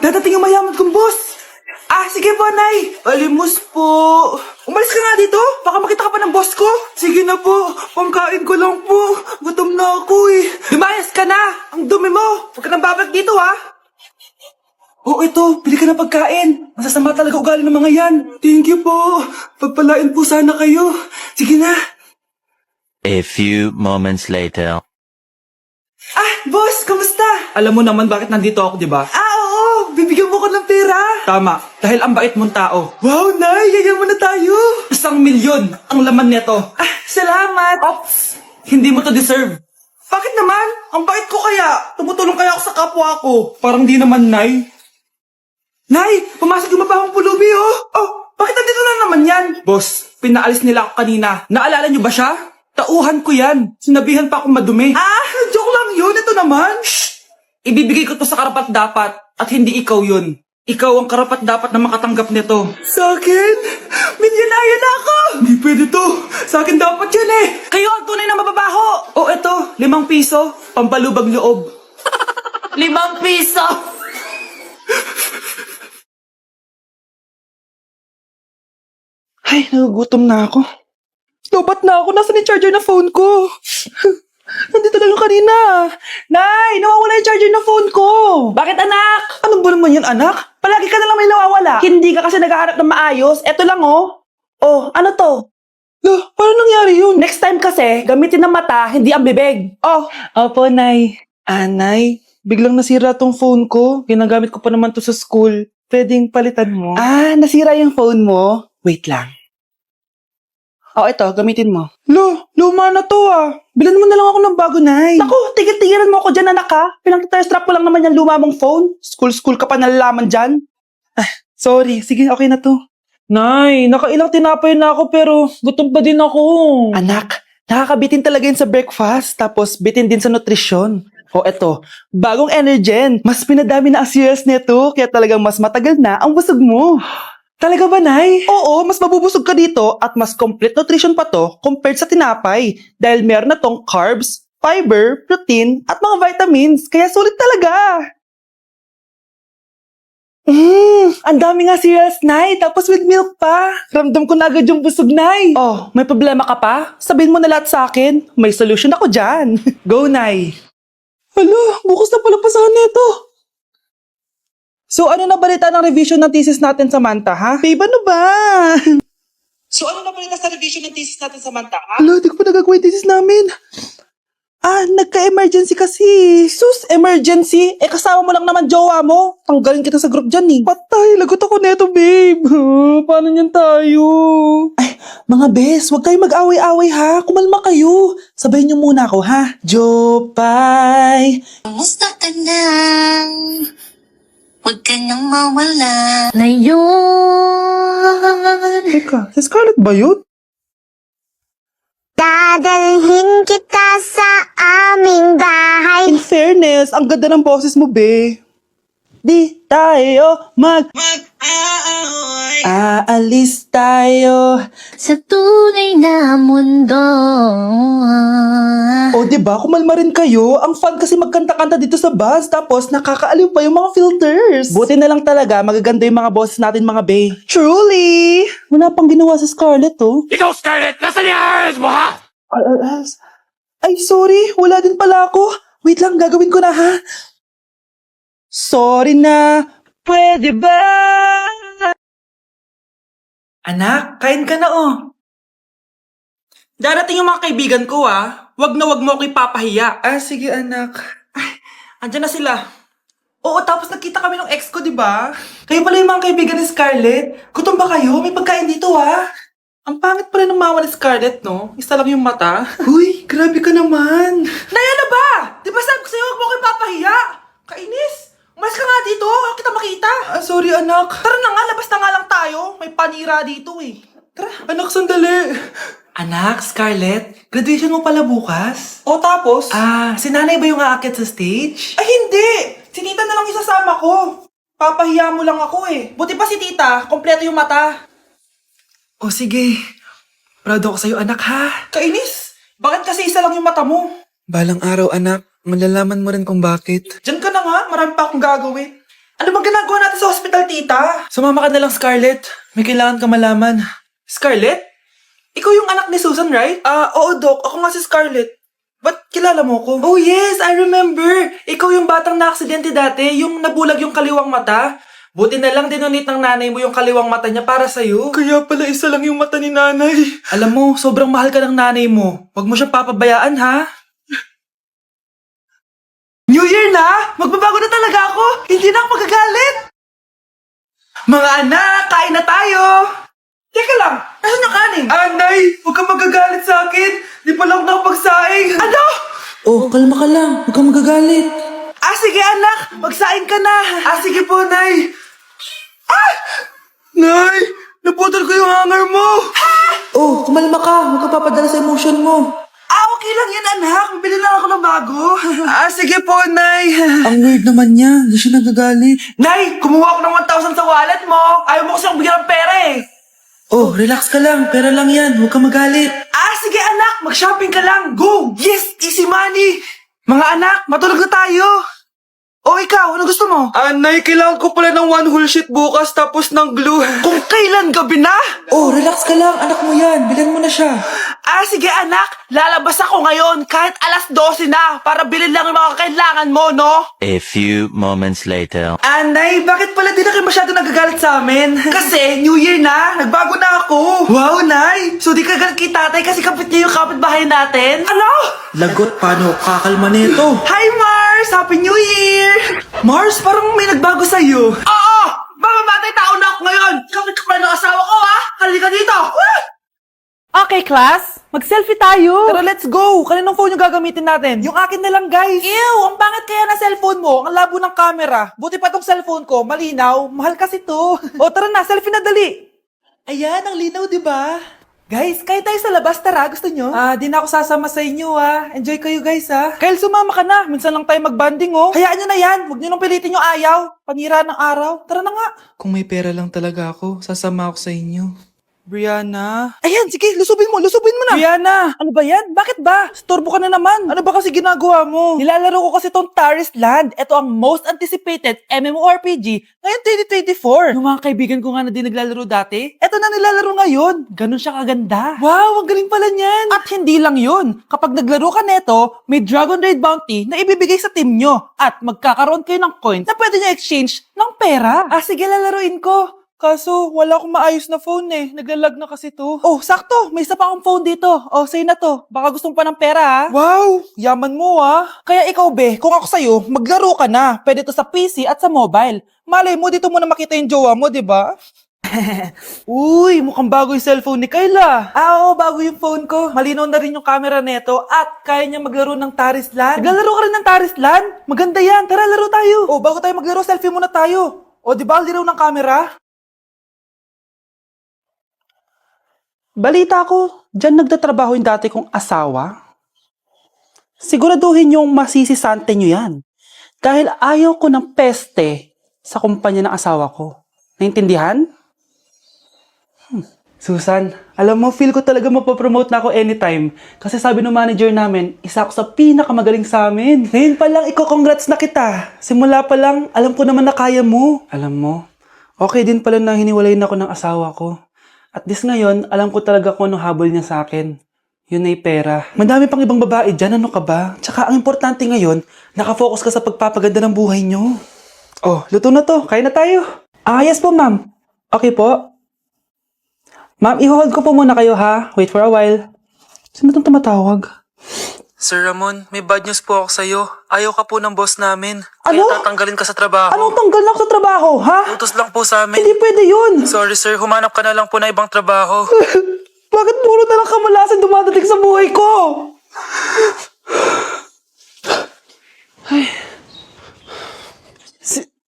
Dadating yung mayaman kong boss. Sige po, Nay. Alimos po. Umalis ka nga dito. Baka makita ka pa ng boss ko. Sige na po. Pangkain ko lang po. Gutom na ako eh. Lumayas ka na. Ang dumi mo. Huwag ka nang babalik dito, ha? Ito. Bili ka ng pagkain. Masasama talaga ugali ng mga yan. Thank you po. Pagpalain po sana kayo. Sige na. A few moments later. Boss, kamusta? Alam mo naman bakit nandito ako, di ba? Oo. Bibigyan mo ko ng pera. Tama. Dahil ang bait mong tao. Wow, Nay. Yayaman na tayo. 1,000,000 ang laman nito. Salamat. Ops. Hindi mo to deserve. Bakit naman? Ang bait ko kaya. Tumutulong kaya ako sa kapwa ko. Parang di naman, Nay. Nay, pumasok yung mabahong pulubi, oh. Bakit nandito na naman yan? Boss, pinaalis nila ako kanina. Naalala niyo ba siya? Tauhan ko yan. Sinabihan pa akong madumi. Joke lang yun. Ito naman. Shh! Ibibigay ko to sa karapat-dapat at hindi ikaw yun. Ikaw ang karapat-dapat na makatanggap nito. Sa akin? Milyonaryo na ako! Hindi pwede to. Sa akin dapat yan eh. Kayo ang tunay na mababaho. Eto, 5 piso. Pampalubag loob. 5 piso! Ay, nagugutom na ako. Lobat na ako. Nasaan yung charger na phone ko? Nandito lang yung kanina. Nay, nawawala yung charger na phone ko. Bakit, anak? Ano ba naman yan, anak? Palagi ka na lang may nawawala. Hindi ka kasi naghahanap ng maayos. Eto lang, oh. Oh, ano to? Paano nangyari yun? Next time kasi, gamitin ng mata, hindi ang bibig. Opo, Nay. Nay, biglang nasira tong phone ko. Ginagamit ko pa naman to sa school. Pwedeng palitan mo? Nasira yung phone mo? Wait lang. Ito, gamitin mo. Luma na to Bilan mo na lang ako ng bago, Nay. Naku, tigil-tigilan mo ako dyan, anak ha. Pinang-tire-strap mo lang naman yung luma mong phone. School ka pa nalalaman dyan. Sorry. Sige, okay na to. Nay, nakailang tinapay na ako pero gutom pa din ako. Anak, nakakabitin talaga yun sa breakfast. Tapos bitin din sa nutrisyon. Eto, bagong Energen. Mas pinadami na ang cereals nito. Kaya talagang mas matagal na ang busog mo. Talaga ba, Nay? Oo, mas mabubusog ka dito at mas complete nutrition pa to compared sa tinapay dahil meron na tong carbs, fiber, protein at mga vitamins. Kaya sulit talaga. Ang dami nga cereals, Nay. Tapos with milk pa. Ramdam ko na agad yung busog, Nay. May problema ka pa? Sabihin mo na lahat sa akin. May solution ako dyan. Go, Nay. Bukas na pala pasahan nito. So, ano na balita ng revision ng thesis natin, Samantha, ha? Babe, ano ba? So, ano na balita sa revision ng thesis natin, Samantha, ha? Di ko pa nagagawa yung thesis namin. Nagka-emergency kasi. Sus, emergency? Kasama mo lang naman jowa mo. Tanggalin kita sa group dyan, eh. Patay, lagot ako neto, babe. Paano niyan tayo? Mga bes, huwag kayong mag-away-away, ha? Kumalma kayo. Sabayin niyo muna ako, ha? Jopay. Kumusta ka na? Huwag ka nang mawala. Teka, si Scarlett ba yun? Dadalhin kita sa aming bahay. In fairness, ang ganda ng boses mo, be. Di tayo Mag-aaway aalis tayo. sa tunay na mundo. Diba? Kumalma rin kayo. Ang fun kasi magkanta-kanta dito sa bus. Tapos nakakaaliw pa yung mga filters. Buti na lang talaga magaganda yung mga boses natin, mga be. Truly! Wala pang ginawa sa Scarlett, Ikaw, Scarlett! Nasaan yung ayos mo, ha? Ay, sorry. Wala din pala ako. Wait lang, gagawin ko na, ha? Sorry na. Pwede ba? Anak, kain ka na, Darating yung mga kaibigan ko, Wag na wag mo ako ipapahiya. Sige, anak. Andyan na sila. Oo, tapos nagkita kami ng ex ko, di ba? Kayo pala yung mga kaibigan ni Scarlett. Gutom ba kayo? May pagkain dito, Ang pangit pa rin ng mama ni Scarlett, no? Isa lang yung mata. Uy, grabe ka naman. Naya na ba? Di ba sabi ko sa'yo, wag mo ako ipapahiya? Kainis. Umalis ka nga dito. Huwag kita makita. Sorry, anak. Tara na nga, labas na nga lang tayo. May panira dito, eh. Tara. Anak, sandali. Anak, Scarlett, graduation mo pala bukas? Tapos? Si nanay ba yung aakyat sa stage? Ay, hindi! Si tita na lang isasama ko. Papahiya mo lang ako, eh. Buti pa si tita, kompleto yung mata. Sige. Proud ako sa'yo, anak, ha? Kainis! Bakit kasi isa lang yung mata mo? Balang araw, anak. Malalaman mo rin kung bakit. Diyan ka na nga, marami pa akong gagawin. Ano bang ginagawa natin sa hospital, tita? Sumama ka na lang, Scarlett. May kailangan ka malaman. Scarlett? Ikaw yung anak ni Susan, right? Oo, Doc. Ako nga si Scarlett. Ba't kilala mo ko? Oh, yes! I remember! Ikaw yung batang na-aksidente dati, yung nabulag yung kaliwang mata. Buti na lang dinonate ng nanay mo yung kaliwang mata niya para sa'yo. Kaya pala isa lang yung mata ni nanay. Alam mo, sobrang mahal ka ng nanay mo. Huwag mo siyang papabayaan, ha? New Year na! Magbabago na talaga ako! Hindi na ako magagalit! Mga anak, kain na tayo! Teka lang, nasan yung kanin? Anay, huwag kang magagalit sa akin! Di pa lang nakapagsaing! Ano? Oh, kalma ka lang. Huwag kang magagalit. Sige anak, magsaing ka na. Sige po, Nay. Nay, naputol ko yung hanger mo. Oh, kumalma ka. Huwag ka papadala sa emotion mo. Okay lang yan, anak. Bibili lang ako ng bago. Sige po, Nay. Ang weird naman niya. Hindi siya nagagalit. Nay, kumuha ako ng 1,000 sa wallet mo. Ayaw mo kasi bigyan ng pera eh. Oh, relax ka lang. Pera lang yan. Huwag ka magalit. Sige anak. Mag-shopping ka lang. Go! Yes! Easy money! Mga anak, matulog na tayo. Ikaw, ano gusto mo? Nay, kailangan ko pala ng one whole sheet bukas tapos ng glue. Kung kailan gabi na? Relax ka lang. Anak mo yan. Bilhan mo na siya. Sige anak. Lalabas ako ngayon kahit alas 12 na para bilhin lang yung mga kailangan mo, no? A few moments later. Nay, bakit pala di na kayo masyado nagagalit sa amin? Kasi, New Year na, nagbago na ako. Wow, Nay! So di ka galit kay tatay kasi kapit niya yung kapitbahay natin? Ano? Lagot, paano kakalma nito? Hi, Mars! Happy New Year! Mars, parang may nagbago sa'yo. Oo! Mamamatay tao na ako ngayon! Kapit ka pa ng asawa ko, ha? Halika dito! Okay, class. Mag-selfie tayo. Tara, let's go. Kaninong phone yung gagamitin natin? Yung akin na lang, guys. Ew, ang pangit kaya na cellphone mo. Ang labo ng camera. Buti pa tong cellphone ko. Malinaw. Mahal kasi to. Tara na. Selfie na dali. Ayan, ang linaw, di ba? Guys, kayo tayo sa labas. Tara, gusto nyo? Di na ako sasama sa inyo, Enjoy kayo, guys, Kyle, sumama ka na. Minsan lang tayo mag-banding, Hayaan nyo na yan. Huwag nyo nang pilitin yung ayaw. Panira ng araw. Tara na nga. Kung may pera lang talaga ako, sasama ako sa inyo. Brianna? Ayan, sige, lusubin mo na. Brianna, ano ba yan? Bakit ba? Storbo ka na naman. Ano ba kasi ginagawa mo? Nilalaro ko kasi tong Taris Land. Ito ang most anticipated MMORPG ngayon 2024. Yung mga kaibigan ko nga na di naglalaro dati, eto na nilalaro ngayon. Ganun siya kaganda. Wow, ang galing pala niyan. At hindi lang yun. Kapag naglaro ka neto, may Dragon Raid Bounty na ibibigay sa team nyo. At magkakaroon kayo ng coins na pwede nyo exchange ng pera. Sige, lalaruin ko. Kaso, wala akong maayos na phone eh. Naglalag na kasi to. Sakto! May isa pa akong phone dito. Sa'yo na to. Baka gusto mo pa ng pera, Wow! Yaman mo, Kaya ikaw, be, kung ako sa'yo, maglaro ka na. Pwede to sa PC at sa mobile. Malay mo, dito mo na makita yung jowa mo, di ba? Uy, mukhang bago yung cellphone ni Kayla. Oo, bago yung phone ko. Malinaw na rin yung camera neto at kaya niya maglaro ng Taris Land. Naglalaro ka rin ng Taris Land? Maganda yan. Tara, laro tayo. Bago tayo maglaro, selfie muna tayo. Di ba, linaw ng camera? Balita ko, dyan nagtatrabaho yung dati kong asawa. Siguraduhin yung masisisante nyo yan. Dahil ayaw ko ng peste sa kumpanya ng asawa ko. Naintindihan? Susan, alam mo, feel ko talaga mapapromote na ako anytime. Kasi sabi ng manager namin, isa ako sa pinakamagaling sa amin. Ngayon pa lang, congrats na kita. Simula pa lang, alam ko naman na kaya mo. Alam mo, okay din pala na hiniwalayin ako ng asawa ko. At this ngayon, alam ko talaga kung anong habol niya sa akin. Yun ay pera. Madami pang ibang babae dyan, ano ka ba? Tsaka ang importante ngayon, nakafocus ka sa pagpapaganda ng buhay nyo. Luto na to. Kain na tayo. Yes po, ma'am. Okay po. Ma'am, i-hold ko po muna kayo, ha? Wait for a while. Sino itong tumatawag? Sir Ramon, may bad news po ako sa'yo. Ayaw ka po ng boss namin. Kaya tatanggalin ka sa trabaho. Anong tanggal na ako sa trabaho, ha? Utos lang po sa amin. Hindi pwede yun. Sorry sir, humanap ka na lang po na ibang trabaho. Bakit puro na lang kamalasan dumadating sa buhay ko?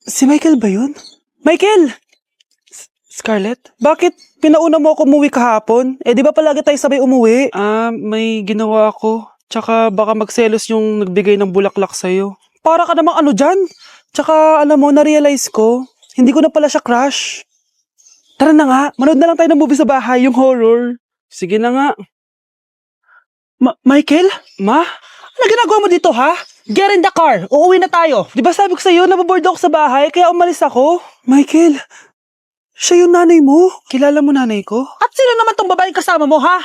Si Michael ba yun? Michael! Scarlett, bakit pinauna mo ako umuwi kahapon? Di ba palagi tayo sabay umuwi? May ginawa ako. Tsaka baka magselos yung nagbigay ng bulaklak sa'yo. Para ka namang ano dyan? Tsaka alam mo, na-realize ko, hindi ko na pala siya crush. Tara na nga, manood na lang tayo ng movie sa bahay, yung horror. Sige na nga. Michael? Ma? Ano ginagawa mo dito, ha? Get in the car! Uuwi na tayo! Di ba sabi ko sa'yo, nababoard ako sa bahay, kaya umalis ako? Michael, siya yung nanay mo? Kilala mo nanay ko? At sino naman tong babaeng kasama mo, ha?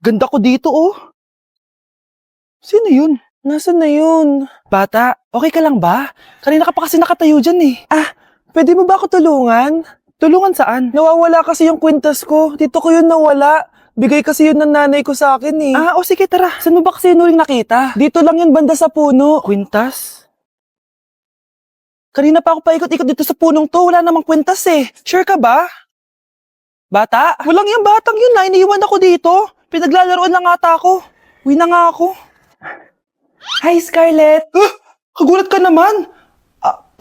Ganda ko dito, oh. Sino yun? Nasaan na yun? Bata, okay ka lang ba? Kanina ka pa kasi nakatayo dyan eh. Pwede mo ba ako tulungan? Tulungan saan? Nawawala kasi yung kwintas ko. Dito ko yun nawala. Bigay kasi yun ng nanay ko sa akin eh. O sige tara. Saan mo ba kasi yun uling nakita? Dito lang yun banda sa puno. Kwintas? Kanina pa ako paikot-ikot dito sa punong to. Wala namang kwintas eh. Sure ka ba? Bata? Walang yung batang yun na. Iniiwan ako dito. Pinaglalaroan lang ata ako. Uwi na nga ako. Hi, Scarlett! Kagulat ka naman!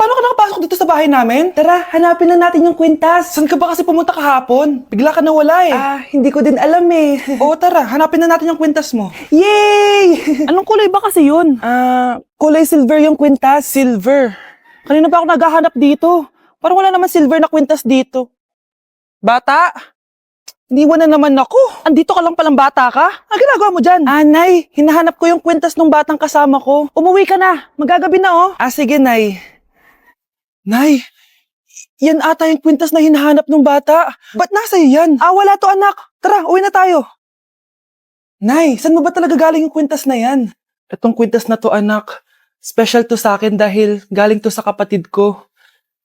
Paano ka nakapasok dito sa bahay namin? Tara, hanapin na natin yung kwintas. Saan ka ba kasi pumunta kahapon? Bigla ka nawala eh. Hindi ko din alam eh. Oo, tara, hanapin na natin yung kwintas mo. Yay! Anong kulay ba kasi yun? Kulay silver yung kwintas. Silver? Kanina pa ako naghahanap dito. Parang wala naman silver na kwintas dito. Bata? Iniwan na naman ako. Andito ka lang palang bata ka? Ang ginagawa mo dyan? Nay, hinahanap ko yung kwintas ng batang kasama ko. Umuwi ka na. Magagabi na oh. Sige, Nay. Nay, yan ata yung kwintas na hinahanap ng bata. Ba't nasa iyo yan? Wala to anak. Tara, uwi na tayo. Nay, saan mo ba talaga galing yung kwintas na yan? Itong kwintas na to anak, special to sa akin dahil galing to sa kapatid ko.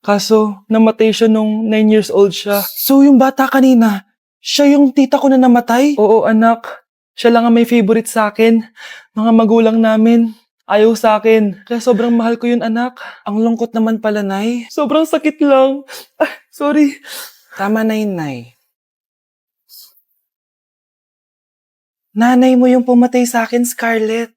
Kaso, namatay siya nung 9 years old siya. So yung bata kanina, siya yung tita ko na namatay? Oo anak, siya lang ang may favorite sa akin. Mga magulang namin, ayaw sa akin. Kaya sobrang mahal ko yun anak. Ang lungkot naman pala, Nay. Sobrang sakit lang. Sorry. Tama na yun, Nay. Nanay mo yung pumatay sa akin, Scarlett.